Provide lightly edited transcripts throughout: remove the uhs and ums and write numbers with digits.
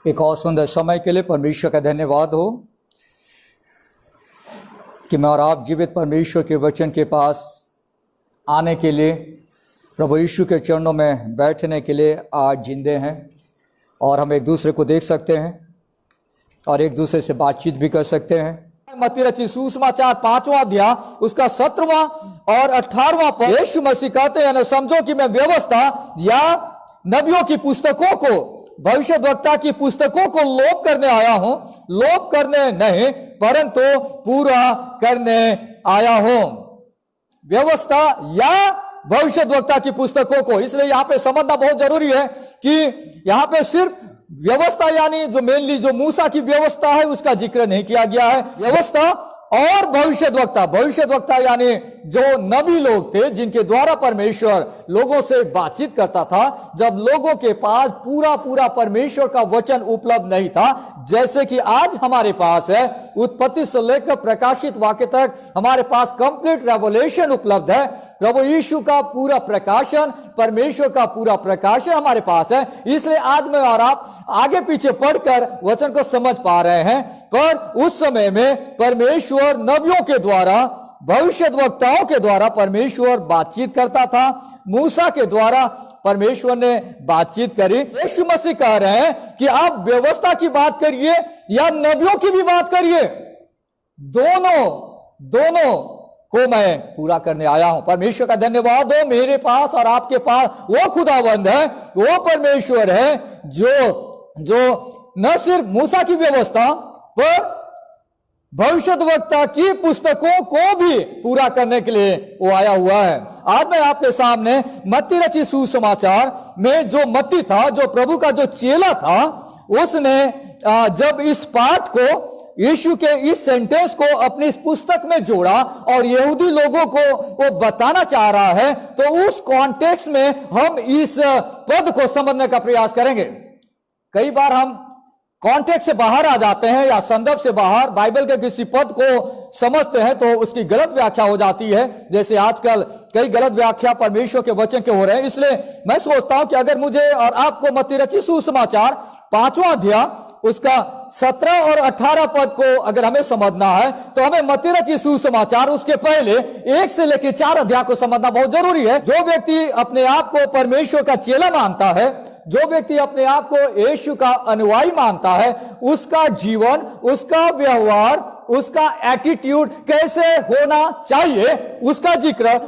एक और सुंदर समय के लिए परमेश्वर का धन्यवाद हो कि मैं और आप जीवित परमेश्वर के वचन के पास आने के लिए, प्रभु यीशु के चरणों में बैठने के लिए आज जिंदे हैं और हम एक दूसरे को देख सकते हैं और एक दूसरे से बातचीत भी कर सकते हैं। मत्ती रचित सुसमाचार 5वां अध्याय उसका 17वां और 18वां पद, यीशु मसीह कहते हैं, न समझो कि मैं व्यवस्था या नबियों की पुस्तकों को, भविष्यद्वक्ता की पुस्तकों को लोप करने आया हूं। लोप करने नहीं परंतु पूरा करने आया हूं। व्यवस्था या भविष्यद्वक्ता की पुस्तकों को, इसलिए यहां पे समझना बहुत जरूरी है कि यहां पे सिर्फ व्यवस्था यानी जो मेनली जो मूसा की व्यवस्था है उसका जिक्र नहीं किया गया है। व्यवस्था और भविष्यद्वक्ता यानी जो नबी लोग थे जिनके द्वारा परमेश्वर लोगों से बातचीत करता था, जब लोगों के पास पूरा परमेश्वर का वचन उपलब्ध नहीं था, जैसे कि आज हमारे पास है। उत्पत्ति से लेकर प्रकाशित वाक्य तक हमारे पास कंप्लीट रेवलेशन उपलब्ध है। प्रभु यीशु का पूरा प्रकाशन, परमेश्वर का पूरा प्रकाशन हमारे पास है। इसलिए आज मैं और आप आगे पीछे पढ़कर वचन को समझ पा रहे हैं। पर उस समय में परमेश्वर नबियों के द्वारा, भविष्यद्वक्ताओं के द्वारा परमेश्वर बातचीत करता था। मूसा के द्वारा परमेश्वर ने बातचीत करी। यीशु मसीह कह रहे हैं कि आप व्यवस्था की बात करिए या नबियों की भी बात करिए, दोनों को मैं पूरा करने आया हूं। परमेश्वर का धन्यवाद हो, मेरे पास और आपके पास वो खुदावंद है, वो परमेश्वर है जो न सिर्फ मूसा की व्यवस्था पर भविष्यद्वक्ता की पुस्तकों को भी पूरा करने के लिए वो आया हुआ है। आज मैं आपके सामने मत्ती रचित सुसमाचार में जो मत्ती था, जो प्रभु का जो चेला था, उसने जब इस पाठ को, यीशु के इस सेंटेंस को अपनी इस पुस्तक में जोड़ा और यहूदी लोगों को वो बताना चाह रहा है, तो उस कॉन्टेक्स्ट में हम इस पद को समझने का प्रयास करेंगे। कई बार हम कॉन्टेक्स्ट से बाहर आ जाते हैं या संदर्भ से बाहर बाइबल के किसी पद को समझते हैं तो उसकी गलत व्याख्या हो जाती है। जैसे आजकल कई गलत व्याख्या परमेश्वर के वचन के हो रहे हैं। इसलिए मैं सोचता हूं कि अगर मुझे और आपको मत्ती रचित सुसमाचार 5वां अध्याय उसका 17 और 18 पद को अगर हमें समझना है तो हमें मत्ती रचित सुसमाचार उसके पहले 1 से लेकर 4 अध्याय को समझना बहुत जरूरी है। जो व्यक्ति अपने आप को परमेश्वर का चेला मानता है, जो व्यक्ति अपने आप को यीशु का अनुयायी मानता है, उसका जीवन, उसका व्यवहार, उसका एटीट्यूड कैसे होना चाहिए, उसका जिक्र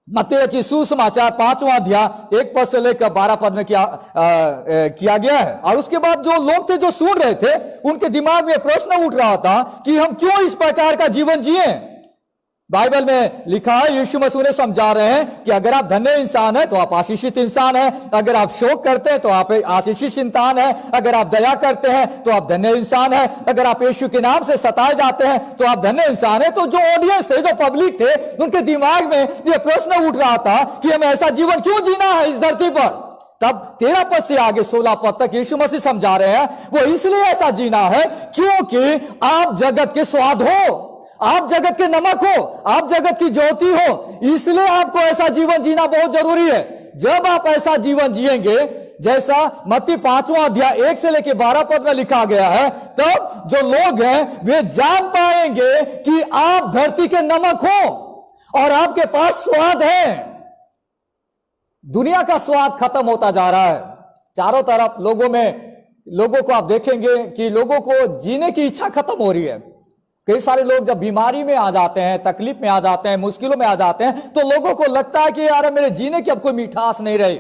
मत्ती रचित सुसमाचार 5वां अध्याय 1 पद से लेकर 12 पद में किया गया है। और उसके बाद जो लोग थे जो सुन रहे थे, उनके दिमाग में प्रश्न उठ रहा था कि हम क्यों इस प्रकार का जीवन जिए। बाइबल में लिखा है, यीशु मसीह ने समझा रहे हैं कि अगर आप धन्य इंसान है तो आप आशीषित इंसान है, अगर आप शोक करते हैं तो आप आशीषित इंसान है, अगर आप दया करते हैं तो आप धन्य इंसान है, अगर आप यीशु के नाम से सताए जाते हैं तो आप धन्य इंसान है। तो जो ऑडियंस थे, जो पब्लिक थे, उनके दिमाग में यह प्रश्न उठ रहा था कि हमें ऐसा जीवन क्यों जीना है इस धरती पर। तब 13 पद से आगे 16 पद तक यीशु मसीह समझा रहे हैं, वो इसलिए ऐसा जीना है क्योंकि आप जगत के स्वाद हो, आप जगत के नमक हो, आप जगत की ज्योति हो। इसलिए आपको ऐसा जीवन जीना बहुत जरूरी है। जब आप ऐसा जीवन जिएंगे जैसा मत्ती 5वां अध्याय 1 से लेकर 12 पद में लिखा गया है, तब जो लोग हैं वे जान पाएंगे कि आप धरती के नमक हो और आपके पास स्वाद है। दुनिया का स्वाद खत्म होता जा रहा है। चारों तरफ लोगों को आप देखेंगे कि लोगों को जीने की इच्छा खत्म हो रही है। कई सारे लोग जब बीमारी में आ जाते हैं, तकलीफ में आ जाते हैं, मुश्किलों में आ जाते हैं, तो लोगों को लगता है कि यार मेरे जीने की अब कोई मिठास नहीं रही।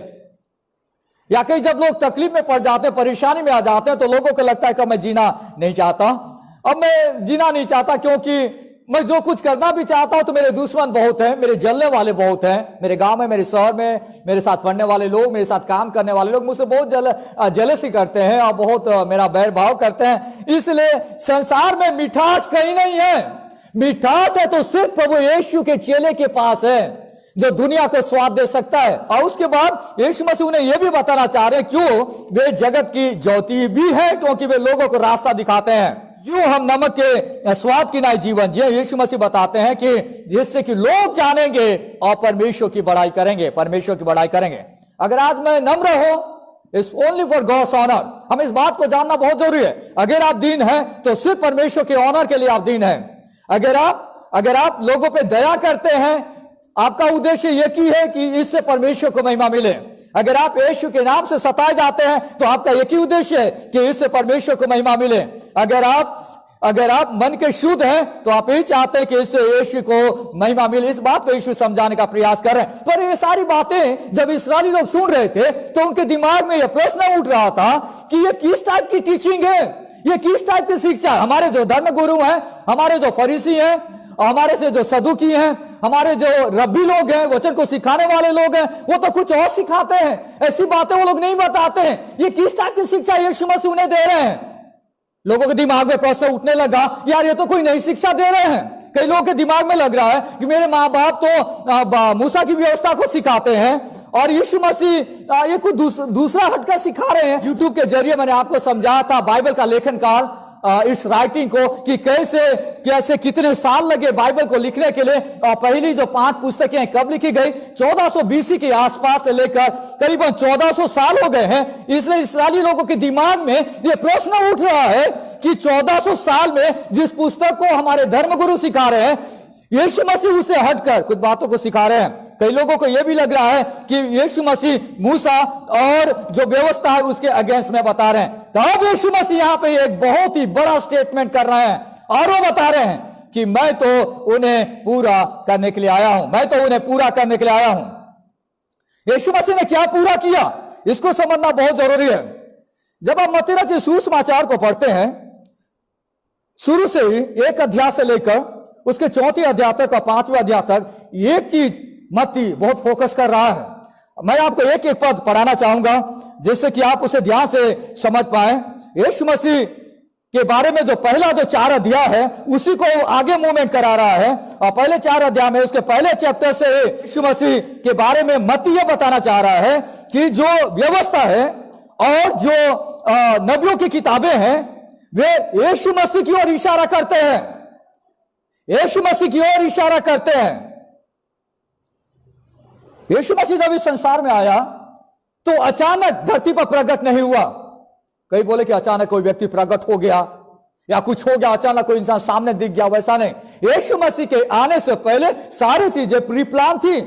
या कई जब लोग तकलीफ में पड़ जाते हैं, परेशानी में आ जाते हैं, तो लोगों को लगता है कि मैं जीना नहीं चाहता, अब मैं जीना नहीं चाहता क्योंकि मैं जो कुछ करना भी चाहता हूं तो मेरे दुश्मन बहुत हैं, मेरे जलने वाले बहुत हैं। मेरे गांव में, मेरे शहर में मेरे साथ पढ़ने वाले लोग, मेरे साथ काम करने वाले लोग मुझसे बहुत जेलसी करते हैं और बहुत मेरा बैर भाव करते हैं। इसलिए संसार में मिठास कहीं नहीं है। मिठास है तो सिर्फ प्रभु यीशु के चेले के पास है, जो दुनिया को स्वाद दे सकता है। और उसके बाद यीशु मसीह उन्हें यह भी बताना चाह रहे हैं क्यों वे जगत की ज्योति भी है, क्योंकि वे लोगों को रास्ता दिखाते हैं। जो हम नमक के स्वाद की नाई जीवन जिए, यीशु मसीह बताते हैं कि जिससे कि लोग जानेंगे और परमेश्वर की बड़ाई करेंगे, परमेश्वर की बड़ाई करेंगे। अगर आज मैं नम्र हो, it's only for God's honour. हमें इस बात को जानना बहुत जरूरी है। अगर आप दीन हैं तो सिर्फ परमेश्वर के ऑनर के लिए आप दीन हैं। अगर आप लोगों पे दया करते हैं, आपका उद्देश्य यह की है कि इससे परमेश्वर को महिमा मिले। अगर आप यीशु के नाम से सताए जाते हैं तो आपका एक ही उद्देश्य है कि इससे परमेश्वर को महिमा मिले। अगर आप मन के शुद्ध हैं तो आप यही चाहते हैं कि इससे यीशु को महिमा मिले। इस बात को यीशु समझाने का प्रयास कर रहे हैं। पर ये सारी बातें जब इस्राएली लोग सुन रहे थे तो उनके दिमाग में यह प्रश्न उठ रहा था कि ये किस टाइप की टीचिंग है, ये किस टाइप की शिक्षा। हमारे जो धर्म गुरु हैं, हमारे जो फरीसी हैं, हमारे से जो सदुकी हैं, हमारे जो रब्बी लोग हैं, वचन को सिखाने वाले लोग हैं, वो तो कुछ और सिखाते हैं। ऐसी बातें वो लोग नहीं बताते हैं। ये किस टाइप की शिक्षा यीशु मसीह उन्हें दे रहे हैं। लोगों के दिमाग में प्रश्न उठने लगा, यार ये तो कोई नई शिक्षा दे रहे हैं। कई लोगों के दिमाग में लग रहा है कि मेरे माँ बाप तो मूसा की व्यवस्था को सिखाते हैं और यीशु मसीह ये कुछ दूसरा हटकर सिखा रहे हैं। यूट्यूब के जरिए मैंने आपको समझाया था बाइबल का लेखन काल, इस राइटिंग को, कि कैसे कितने साल लगे बाइबल को लिखने के लिए। और पहली जो 5 पुस्तकें कब लिखी गई, 1400 BC के आसपास से लेकर करीबन 1400 साल हो गए हैं। इसलिए इस्राएली लोगों के दिमाग में यह प्रश्न उठ रहा है कि 1400 साल में जिस पुस्तक को हमारे धर्मगुरु सिखा रहे हैं, यीशु मसीह उससे हटकर कुछ बातों को सिखा रहे हैं। कई लोगों को यह भी लग रहा है कि यीशु मसीह मूसा और जो व्यवस्था है उसके अगेंस्ट में बता रहे हैं। तब यीशु मसीह यहां पे एक बहुत ही बड़ा स्टेटमेंट कर रहे हैं और वो बता रहे हैं कि मैं तो उन्हें पूरा करने के लिए आया हूं, मैं तो उन्हें पूरा करने के लिए आया हूं। यीशु मसीह ने क्या पूरा किया, इसको समझना बहुत जरूरी है। जब आप मत्ती रचित सुसमाचार को पढ़ते हैं, शुरू से ही 1 अध्याय से लेकर उसके 4वें अध्याय तक और 5वें अध्याय तक एक चीज मत्ती बहुत फोकस कर रहा है। मैं आपको एक एक पद पढ़ाना चाहूंगा जिससे कि आप उसे ध्यान से समझ पाए। यीशु मसीह के बारे में जो पहला जो 4 अध्याय है उसी को आगे मूवमेंट करा रहा है। और पहले 4 अध्याय में उसके पहले चैप्टर से यीशु मसीह के बारे में मत्ती यह बताना चाह रहा है कि जो व्यवस्था है और जो नबियों की किताबें हैं वे यीशु मसीह की ओर इशारा करते हैं, यीशु मसीह की ओर इशारा करते हैं। यीशु मसीह जब इस संसार में आया तो अचानक धरती पर प्रकट नहीं हुआ। कई बोले कि अचानक कोई व्यक्ति प्रकट हो गया या कुछ हो गया, अचानक कोई इंसान सामने दिख गया, वैसा नहीं। यीशु मसीह के आने से पहले सारी चीजें प्री प्लान थी।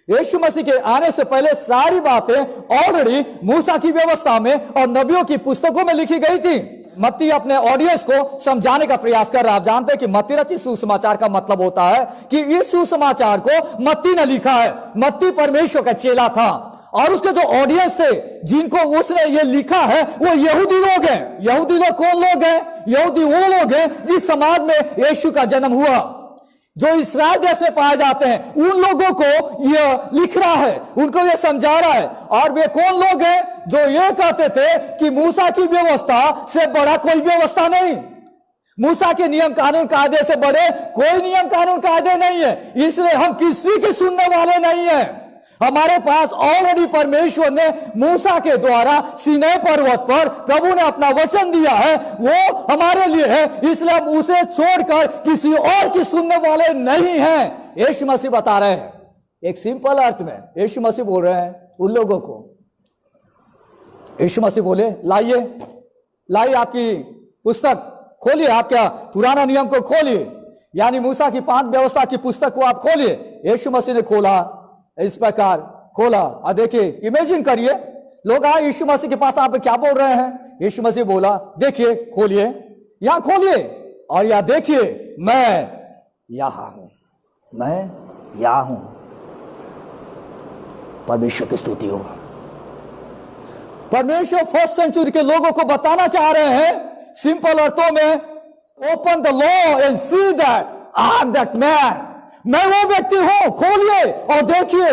यीशु मसीह के आने से पहले सारी बातें ऑलरेडी मूसा की व्यवस्था में और नबियों की पुस्तकों में लिखी गई थी। मत्ती अपने ऑडियंस को समझाने का प्रयास कर रहा है। आप जानते हैं कि मत्ती रचित सुसमाचार का मतलब होता है कि इस सुसमाचार को मत्ती ने लिखा है। मत्ती परमेश्वर का चेला था और उसके जो ऑडियंस थे जिनको उसने ये लिखा है वो यहूदी लोग हैं। यहूदी लोग कौन लोग हैं? यहूदी वो लोग हैं जिस समाज में यीशु का जन्म हुआ, जो इस्राएल देश में पाए जाते हैं। उन लोगों को यह लिख रहा है, उनको यह समझा रहा है। और वे कौन लोग हैं जो ये कहते थे कि मूसा की व्यवस्था से बड़ा कोई व्यवस्था नहीं, मूसा के नियम कानून कायदे से बड़े कोई नियम कानून कायदे नहीं है, इसलिए हम किसी के सुनने वाले नहीं है। हमारे पास ऑलरेडी परमेश्वर ने मूसा के द्वारा सीनै पर्वत पर प्रभु ने अपना वचन दिया है, वो हमारे लिए है, इसलिए हम उसे छोड़कर किसी और की सुनने वाले नहीं हैं। यीशु मसीह बता रहे हैं, एक सिंपल अर्थ में यीशु मसीह बोल रहे हैं उन लोगों को। यीशु मसीह बोले लाइए आपकी पुस्तक खोलिए, आपका पुराना नियम को खोलिए, यानी मूसा की 5 व्यवस्था की पुस्तक को आप खोलिए। यीशु मसीह ने खोला, इस प्रकार खोला और देखिए, इमेजिन करिए लोग आए यीशु मसीह के पास, आप क्या बोल रहे हैं? यीशु मसीह बोला देखिए, खोलिए, यहां खोलिए और यहां देखिए, मैं यहां हूं, मैं यहां हूं। परमेश्वर की स्तुति हो। परमेश्वर फर्स्ट सेंचुरी के लोगों को बताना चाह रहे हैं सिंपल अर्थों में, open the law and see that I am that man. मैं वो व्यक्ति हूं, खोलिए और देखिए।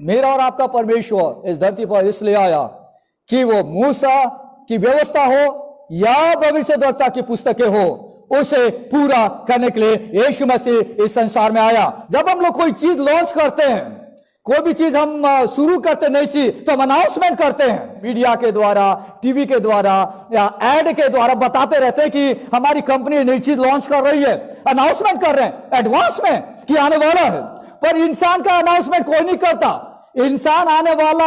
मेरा और आपका परमेश्वर इस धरती पर इसलिए आया कि वो मूसा की व्यवस्था हो या भविष्यद्वक्ता की पुस्तकें हो, उसे पूरा करने के लिए यीशु मसीह इस संसार में आया। जब हम लोग कोई चीज लॉन्च करते हैं, कोई भी चीज हम शुरू करते नई चीज, तो हम अनाउंसमेंट करते हैं मीडिया के द्वारा, टीवी के द्वारा या एड के द्वारा बताते रहते हैं कि हमारी कंपनी नई चीज लॉन्च कर रही है। अनाउंसमेंट कर रहे हैं एडवांस में कि आने वाला है, पर इंसान का अनाउंसमेंट कोई नहीं करता। इंसान आने वाला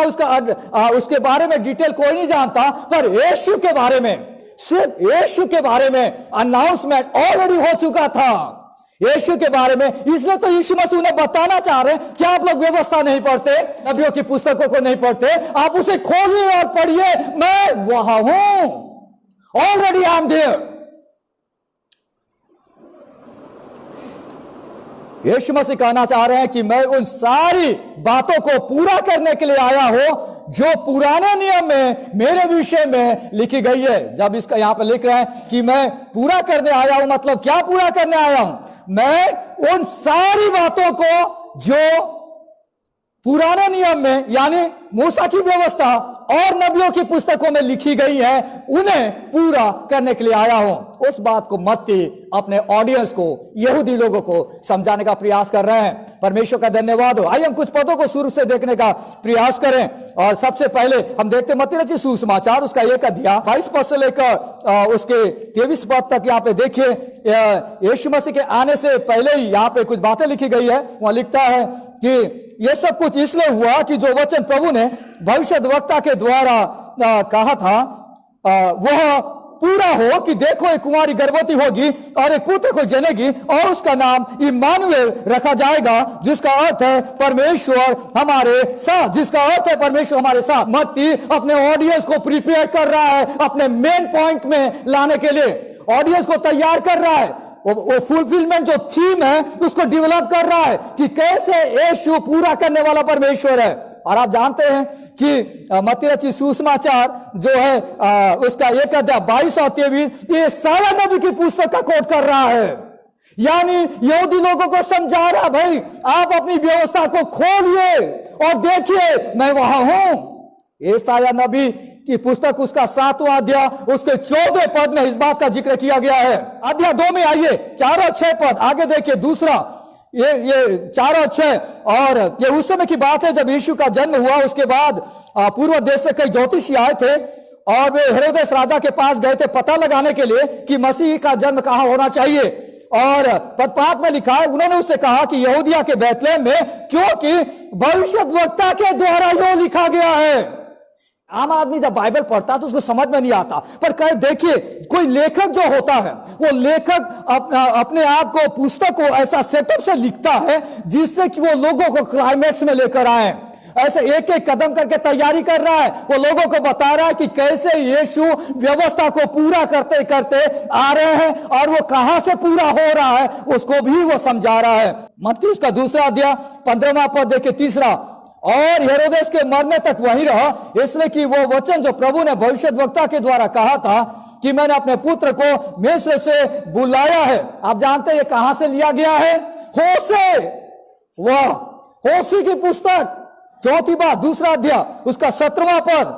उसके बारे में डिटेल कोई नहीं जानता, पर यीशु के बारे में, सिर्फ यीशु के बारे में अनाउंसमेंट ऑलरेडी हो चुका था, यीशु के बारे में। इसलिए तो यीशु मसीह उन्हें बताना चाह रहे हैं, क्या आप लोग व्यवस्था नहीं पढ़ते, नबियों की पुस्तकों को नहीं पढ़ते? आप उसे खोलिए और पढ़िए, मैं वहां हूं, ऑलरेडी आई एम देयर। यीशु मसीह कहना चाह रहे हैं कि मैं उन सारी बातों को पूरा करने के लिए आया हूं जो पुराने नियम में मेरे विषय में लिखी गई है। जब इसका यहां पर लिख रहे हैं कि मैं पूरा करने आया हूं, मतलब क्या पूरा करने आया हूं? मैं उन सारी बातों को जो पुराने नियम में यानी मूसा की व्यवस्था और नबियों की पुस्तकों में लिखी गई है, उन्हें पूरा करने के लिए आया हूं। उस बात को मत्ती अपने ऑडियंस को, यहूदी लोगों को समझाने का प्रयास कर रहे हैं। परमेश्वर का धन्यवाद हो। आइए हम कुछ पदों को शुरू से देखने का प्रयास करें। और सबसे पहले हम देखते मत्ती रचित सुसमाचार, उसका 1 अध्याय 22 पद से लेकर उसके 23 पद तक। यहाँ पे देखिए, यीशु मसीह के आने से पहले ही यहाँ पे कुछ बातें लिखी गई है। वहां लिखता है कि यह सब कुछ इसलिए हुआ कि जो वचन प्रभु ने भविष्यद्वक्ता के द्वारा कहा था वह पूरा हो कि देखो एक कुंवारी गर्भवती होगी और एक पुत्र को जनेगी और उसका नाम इम्मानुएल रखा जाएगा, जिसका अर्थ है परमेश्वर हमारे साथ, जिसका अर्थ है परमेश्वर हमारे साथ। मत्ती अपने ऑडियंस को प्रिपेयर कर रहा है अपने मेन पॉइंट में लाने के लिए, ऑडियंस को तैयार कर रहा है। वो फुलफिलमेंट जो थीम है उसको डेवलप कर रहा है कि कैसे यीशु पूरा करने वाला परमेश्वर है। और आप जानते हैं कि मत्ती रचित सुसमाचार जो है उसका 1 अध्याय 22 और 23 ये सारा नबी की पुस्तक का कोट कर रहा है। यानी यहूदी लोगों को समझा रहा, भाई आप अपनी व्यवस्था को खोलिए और देखिए मैं वहां हूं। यशायाह नबी की पुस्तक उसका 7वां अध्याय उसके 14 पद में इस बात का जिक्र किया गया है। अध्याय 2 में आइए 4 और 6 पद आगे देखिए। दूसरा ये 4 और 6, और ये उस समय की बात है जब यीशु का जन्म हुआ। उसके बाद पूर्व देश से कई ज्योतिषी आए थे और वे हेरोदेस राजा के पास गए थे पता लगाने के लिए कि मसीह का जन्म कहां होना चाहिए। और पद 5 में लिखा है, उन्होंने उससे कहा कि यहूदिया के बैतलहम में, क्योंकि भविष्यद्वक्ता के द्वारा यो लिखा गया है। आम आदमी जब बाइबल पढ़ता है तो उसको समझ में नहीं आता, पर कहे देखिए कोई लेखक जो होता है वो लेखक अपने आप को, पुस्तक को ऐसा सेटअप से लिखता है जिससे कि वो लोगों को क्लाइमेक्स में लेकर आए। ऐसे एक एक कदम करके तैयारी कर रहा है, वो लोगों को बता रहा है कि कैसे यीशु व्यवस्था को पूरा करते करते आ रहे हैं और वो कहां से पूरा हो रहा है उसको भी वो समझा रहा है। मत्ती उसका 2 अध्याय 15वां पद देखिए। तीसरा, और हेरोदेस के मरने तक वहीं रहा, इसलिए कि वो वचन जो प्रभु ने भविष्यद्वक्ता के द्वारा कहा था कि मैंने अपने पुत्र को मिस्र से बुलाया है। आप जानते हैं ये कहां से लिया गया है? होशे, वह होशी की पुस्तक 4 बार 2 अध्याय उसका 17वां पद।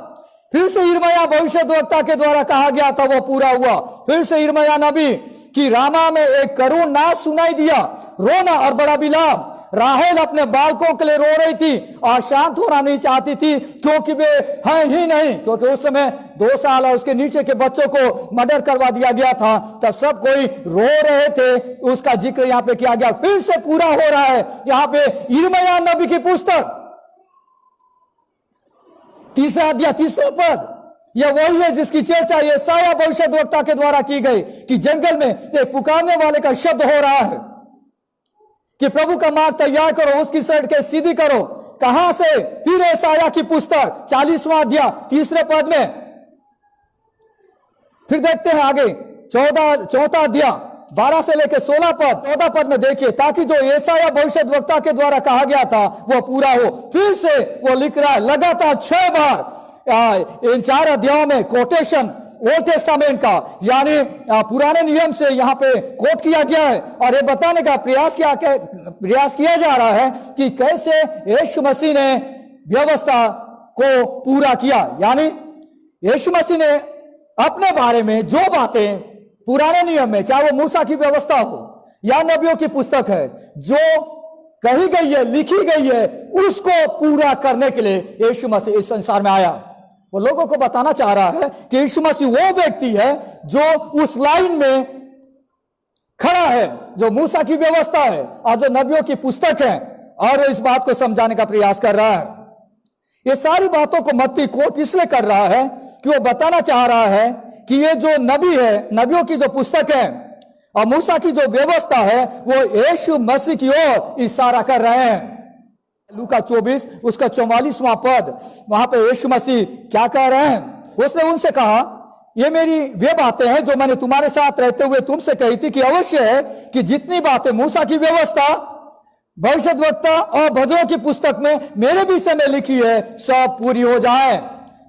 फिर से यिर्मयाह भविष्यद्वक्ता के द्वारा कहा गया था, वो पूरा हुआ। फिर से यिर्मयाह नबी कि रामा में एक करुण नाद सुनाई दिया, रोना और बड़ा विलाप। राहेल अपने बालकों के लिए रो रही थी और शांत होना नहीं चाहती थी, क्योंकि वे हैं ही नहीं, क्योंकि उस समय 2 साल और उसके नीचे के बच्चों को मर्डर करवा दिया गया था। तब सब कोई रो रहे थे, उसका जिक्र यहाँ पे किया गया। फिर से पूरा हो रहा है यहाँ पे यिर्मयाह नबी की पुस्तक 3 अध्याय 3 पद। यह वही है जिसकी चर्चा यशायाह भविष्यद्वक्ता के द्वारा की गई कि जंगल में एक पुकारने वाले का शब्द हो रहा है कि प्रभु का मार्ग तैयार करो, उसकी सड़कें सीधी करो। कहां से? फिर यशायाह की पुस्तक 40वां अध्याय 3 पद में। फिर देखते हैं आगे 4 अध्याय 12 से लेकर 16 पद। 14 पद में देखिए, ताकि जो यशायाह भविष्यद्वक्ता के द्वारा कहा गया था वो पूरा हो। फिर से वो लिख रहा है लगातार 6 बार इन 4 अध्यायों में कोटेशन ओल्ड टेस्टामेंट का, यानी पुराने नियम से यहाँ पे कोट किया गया है और ये बताने का प्रयास किया जा रहा है कि कैसे यीशु मसीह ने व्यवस्था को पूरा किया। यानी यीशु मसीह ने अपने बारे में जो बातें पुराने नियम में, चाहे वो मूसा की व्यवस्था हो या नबियों की पुस्तक है, जो कही गई है, लिखी गई है, उसको पूरा करने के लिए यीशु मसीह इस संसार में आया। वो लोगों को बताना चाह रहा है कि यीशु मसीह वो व्यक्ति है जो उस लाइन में खड़ा है, जो मूसा की व्यवस्था है और जो नबियों की पुस्तक है, और वो इस बात को समझाने का प्रयास कर रहा है। ये सारी बातों को मत्ती कोट इसलिए कर रहा है कि वो बताना चाह रहा है कि ये जो नबी है, नबियों की जो पुस्तक है और मूसा की जो व्यवस्था है, वो यीशु मसीह की ओर इशारा कर रहे हैं। लूका 24 उसका 44वां पद, वहां पे यीशु मसीह क्या कह रहे हैं? उसने उनसे कहा, ये मेरी वे बातें हैं जो मैंने तुम्हारे साथ रहते हुए तुमसे कही थी कि अवश्य है कि जितनी बातें मूसा की व्यवस्था, भविष्यद्वक्ता और भजनों की पुस्तक में मेरे विषय में लिखी है, सब पूरी हो जाए।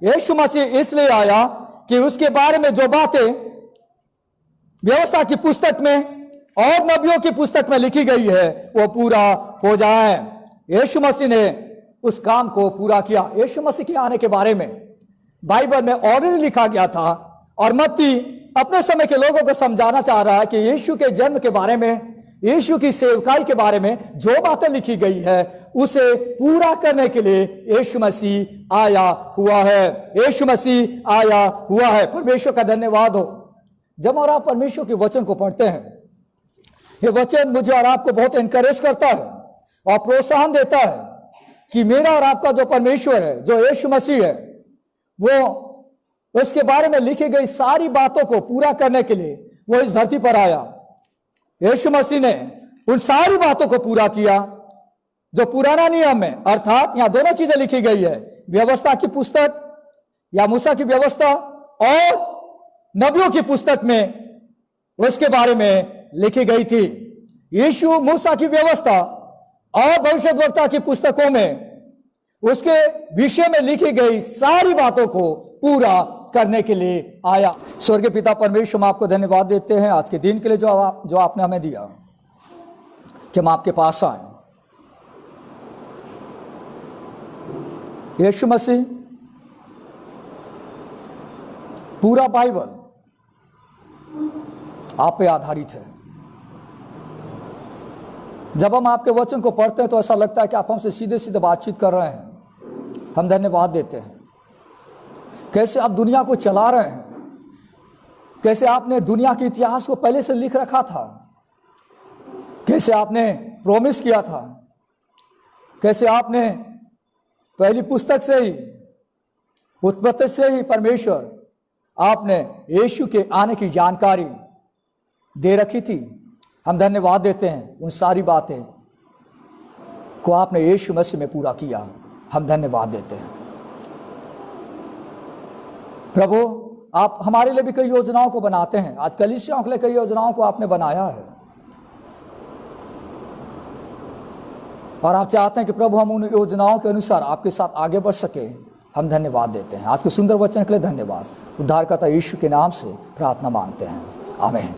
यीशु मसीह इसलिए आया कि उसके बारे में जो बातें व्यवस्था की पुस्तक में और नबियों की पुस्तक में लिखी गई है वो पूरा हो जाए। यीशु मसीह ने उस काम को पूरा किया। यीशु मसीह के आने के बारे में बाइबल में ऑलरेडी लिखा गया था और मत्ती अपने समय के लोगों को समझाना चाह रहा है कि यीशु के जन्म के बारे में, यीशु की सेवकाई के बारे में जो बातें लिखी गई है उसे पूरा करने के लिए यीशु मसीह आया हुआ है। यीशु मसीह आया हुआ है। परमेश्वर का धन्यवाद हो। जब और आप परमेश्वर के वचन को पढ़ते हैं, ये वचन मुझे और आपको बहुत एनकरेज करता है और प्रोत्साहन देता है कि मेरा और आपका जो परमेश्वर है, जो यीशु मसीह है, वो उसके बारे में लिखी गई सारी बातों को पूरा करने के लिए वो इस धरती पर आया। यीशु मसीह ने उन सारी बातों को पूरा किया जो पुराना नियम में, अर्थात यहां दोनों चीजें लिखी गई है, व्यवस्था की पुस्तक या मूसा की व्यवस्था और नबियों की पुस्तक में उसके बारे में लिखी गई थी। यीशु मूसा की व्यवस्था और भविष्यद्वक्ता की पुस्तकों में उसके विषय में लिखी गई सारी बातों को पूरा करने के लिए आया। स्वर्गीय पिता परमेश्वर, हम आपको धन्यवाद देते हैं आज के दिन के लिए जो आपने हमें दिया कि हम आपके पास आए। यीशु मसीह, पूरा बाइबल आप पे आधारित है। जब हम आपके वचन को पढ़ते हैं तो ऐसा लगता है कि आप हमसे सीधे सीधे बातचीत कर रहे हैं। हम धन्यवाद देते हैं कैसे आप दुनिया को चला रहे हैं, कैसे आपने दुनिया के इतिहास को पहले से लिख रखा था, कैसे आपने प्रॉमिस किया था, कैसे आपने पहली पुस्तक से ही, उत्पत्ति से ही परमेश्वर आपने यीशु के आने की जानकारी दे रखी थी। हम धन्यवाद देते हैं उन सारी बातें को आपने यीशु मसीह में पूरा किया। हम धन्यवाद देते हैं प्रभु। आप हमारे लिए भी कई योजनाओं को बनाते हैं। आज कलीसियाओं के लिए कई योजनाओं को आपने बनाया है और आप चाहते हैं कि प्रभु हम उन योजनाओं के अनुसार आपके साथ आगे बढ़ सके। हम धन्यवाद देते हैं। आज के सुंदर वचन के लिए धन्यवाद। उद्धारकर्ता यीशु के नाम से प्रार्थना मांगते हैं, आमीन।